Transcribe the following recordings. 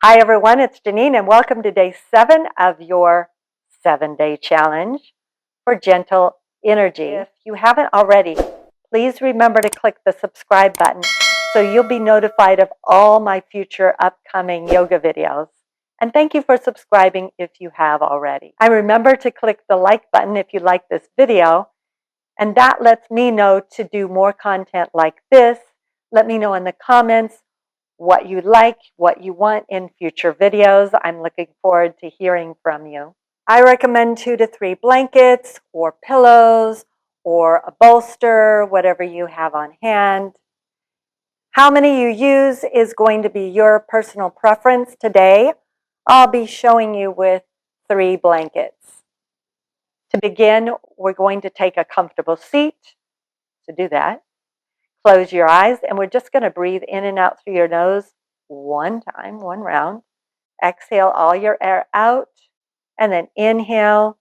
Hi everyone, it's Genene and welcome to day 7 of your 7-day challenge for gentle energy. If you haven't already, please remember to click the subscribe button so you'll be notified of all my future upcoming yoga videos. And thank you for subscribing if you have already. And remember to click the like button if you like this video, and that lets me know to do more content like this. Let me know in the comments what you like, what you want in future videos. I'm looking forward to hearing from you. I recommend 2 to 3 blankets or pillows or a bolster, whatever you have on hand. How many you use is going to be your personal preference. Today, I'll be showing you with 3 blankets. To begin, we're going to take a comfortable seat. To do that, close your eyes, and we're just going to breathe in and out through your nose one time, one round. Exhale all your air out, and then inhale.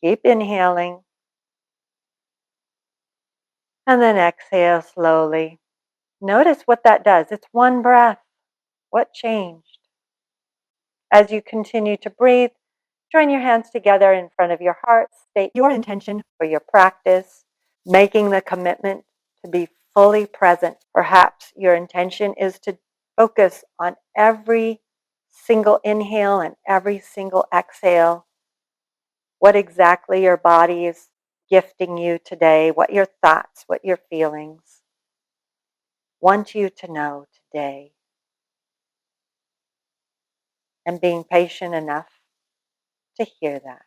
Keep inhaling. And then exhale slowly. Notice what that does. It's one breath. What changed? As you continue to breathe, join your hands together in front of your heart. State your intention for your practice, making the commitment to be fully present. Perhaps your intention is to focus on every single inhale and every single exhale, what exactly your body is gifting you today, what your thoughts, what your feelings want you to know today, and being patient enough to hear that.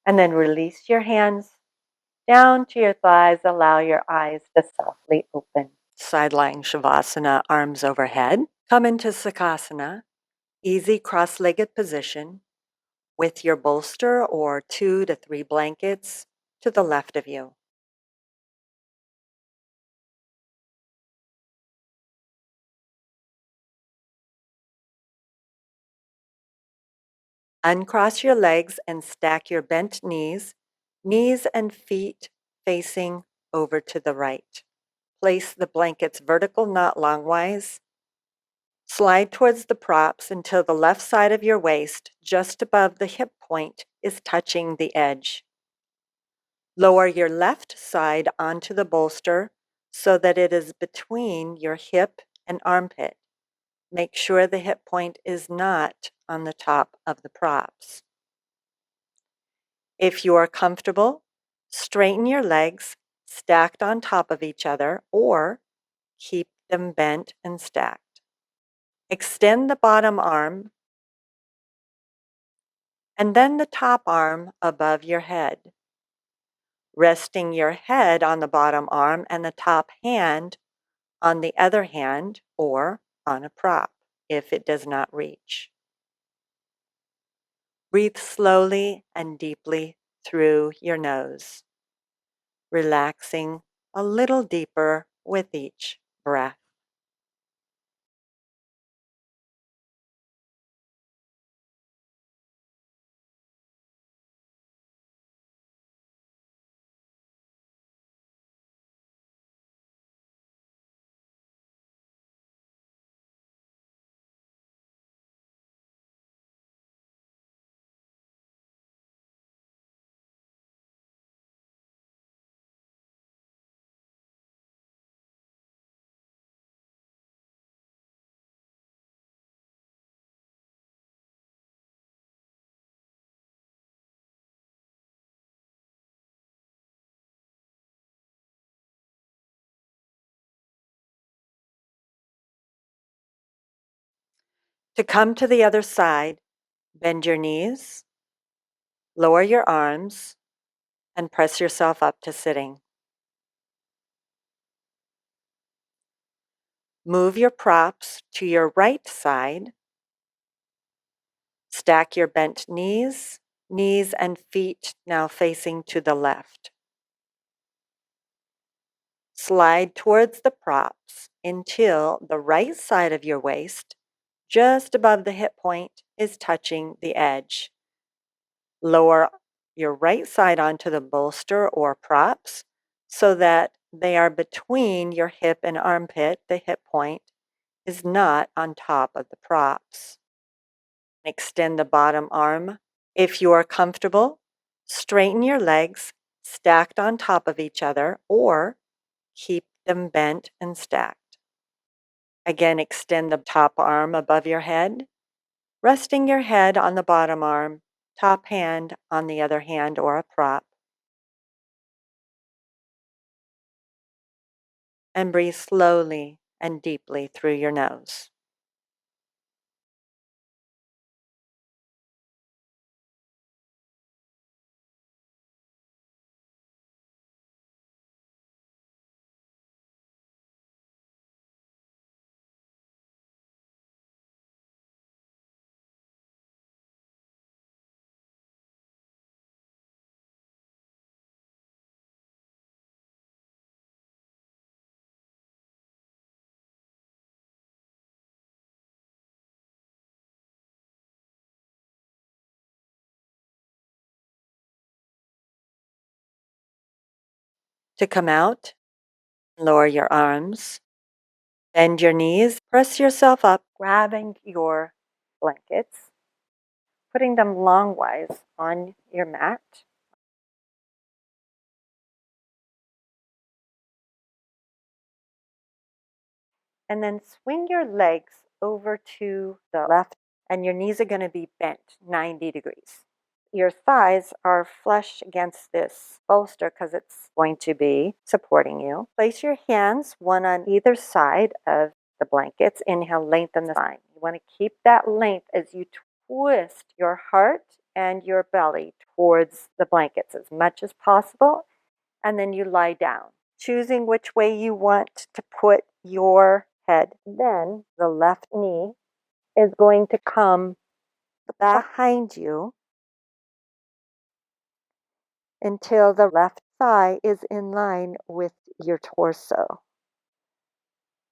And then release your hands down to your thighs. Allow your eyes to softly open. Side lying Shavasana, arms overhead. Come into Sukhasana, easy cross-legged position with your bolster or 2 to 3 blankets to the left of you. Uncross your legs and stack your bent knees and feet facing over to the right. Place the blankets vertical, not longwise. Slide towards the props until the left side of your waist, just above the hip point, is touching the edge. Lower your left side onto the bolster so that it is between your hip and armpit. Make sure the hip point is not on the top of the props. If you are comfortable, straighten your legs stacked on top of each other or keep them bent and stacked. Extend the bottom arm and then the top arm above your head, resting your head on the bottom arm and the top hand on the other hand or on a prop if it does not reach. Breathe slowly and deeply through your nose, relaxing a little deeper with each breath. To come to the other side, bend your knees, lower your arms, and press yourself up to sitting. Move your props to your right side. Stack your bent knees and feet now facing to the left. Slide towards the props until the right side of your waist, just above the hip point, is touching the edge. Lower your right side onto the bolster or props so that they are between your hip and armpit. The hip point is not on top of the props. Extend the bottom arm. If you are comfortable, straighten your legs stacked on top of each other or keep them bent and stacked. Again, extend the top arm above your head, resting your head on the bottom arm, top hand on the other hand or a prop. And breathe slowly and deeply through your nose. To come out, lower your arms, bend your knees, press yourself up, grabbing your blankets, putting them longwise on your mat. And then swing your legs over to the left, and your knees are going to be bent 90 degrees. Your thighs are flush against this bolster because it's going to be supporting you. Place your hands one on either side of the blankets. Inhale, lengthen the spine. You want to keep that length as you twist your heart and your belly towards the blankets as much as possible. And then you lie down, choosing which way you want to put your head. Then the left knee is going to come behind you until the left thigh is in line with your torso.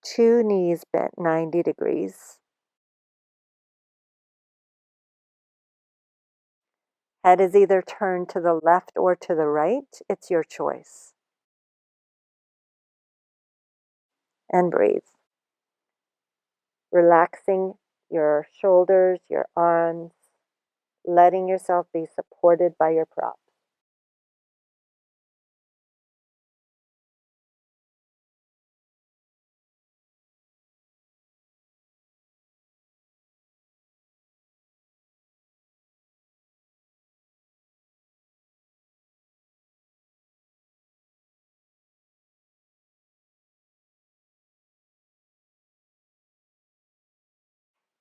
Two knees bent 90 degrees. Head is either turned to the left or to the right. It's your choice. And breathe. Relaxing your shoulders, your arms, letting yourself be supported by your props.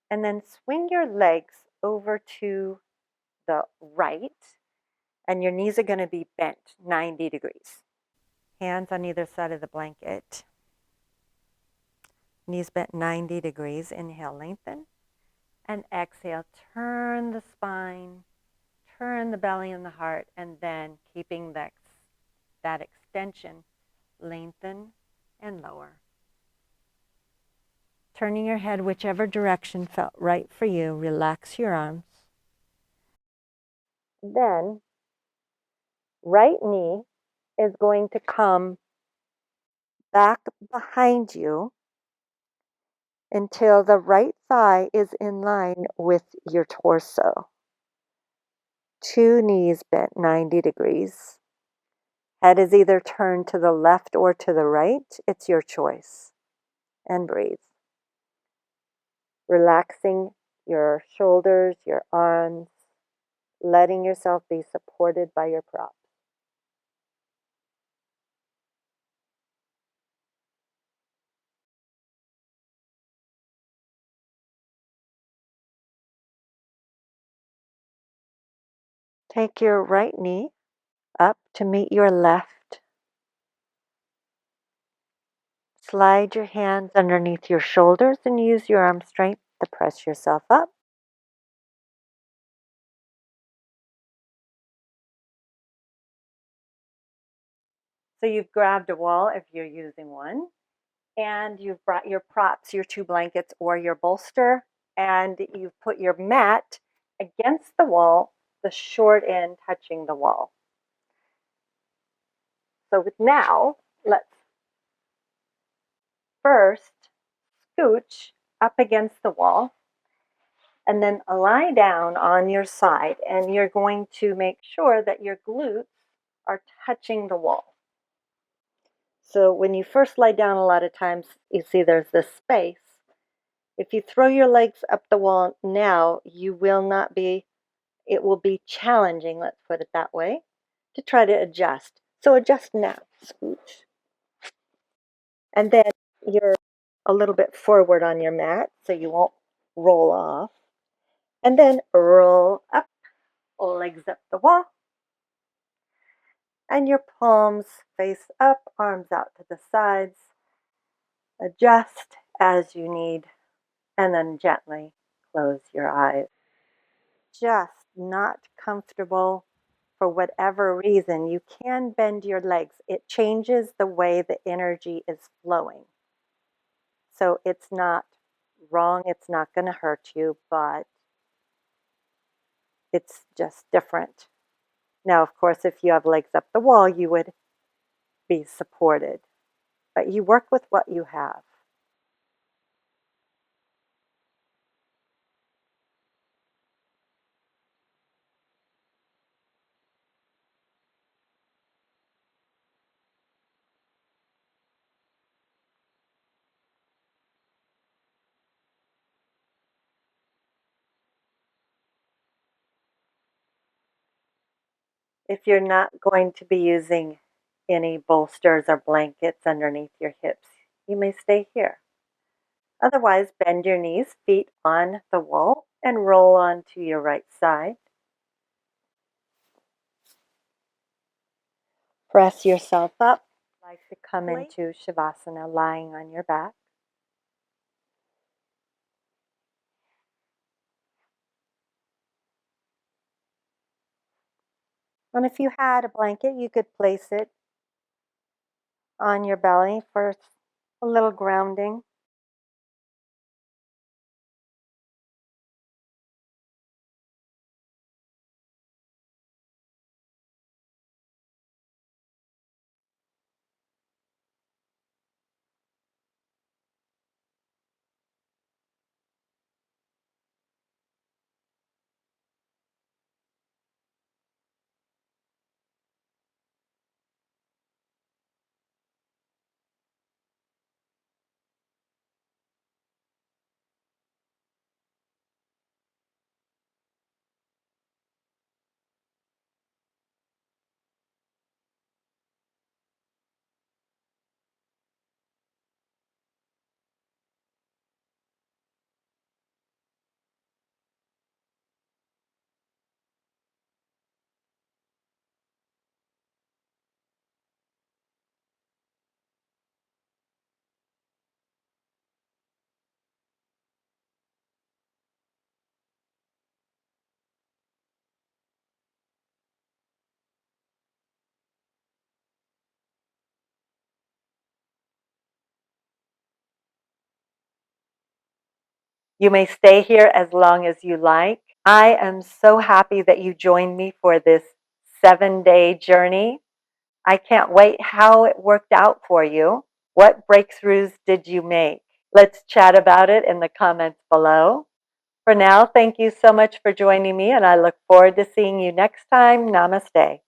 And then swing your legs over to the right, and your knees are going to be bent 90 degrees. Hands on either side of the blanket. Knees bent 90 degrees. Inhale, lengthen. And exhale, turn the spine, turn the belly and the heart, and then keeping that extension, lengthen and lower. Turning your head whichever direction felt right for you, relax your arms. Then, right knee is going to come back behind you until the right thigh is in line with your torso. Two knees bent 90 degrees. Head is either turned to the left or to the right. It's your choice. And breathe. Relaxing your shoulders, your arms, letting yourself be supported by your props. Take your right knee up to meet your left. Slide your hands underneath your shoulders and use your arm strength to press yourself up. So you've grabbed a wall if you're using one, and you've brought your props, your two blankets or your bolster, and you've put your mat against the wall, the short end touching the wall. So now, let's first scooch up against the wall and then lie down on your side, and you're going to make sure that your glutes are touching the wall. So when you first lie down, a lot of times you see there's this space. If you throw your legs up the wall now, you will not be, it will be challenging, let's put it that way, to try to adjust. So adjust now, scooch. And then you're a little bit forward on your mat so you won't roll off. And then roll up, legs up the wall. And your palms face up, arms out to the sides. Adjust as you need, and then gently close your eyes. Just not comfortable for whatever reason, you can bend your legs. It changes the way the energy is flowing. So it's not wrong, it's not going to hurt you, but it's just different. Now, of course, if you have legs up the wall, you would be supported, but you work with what you have. If you're not going to be using any bolsters or blankets underneath your hips, you may stay here. Otherwise, bend your knees, feet on the wall, and roll onto your right side. Press yourself up. Like to come into Shavasana lying on your back. And if you had a blanket, you could place it on your belly for a little grounding. You may stay here as long as you like. I am so happy that you joined me for this 7-day journey. I can't wait how it worked out for you. What breakthroughs did you make? Let's chat about it in the comments below. For now, thank you so much for joining me, and I look forward to seeing you next time. Namaste.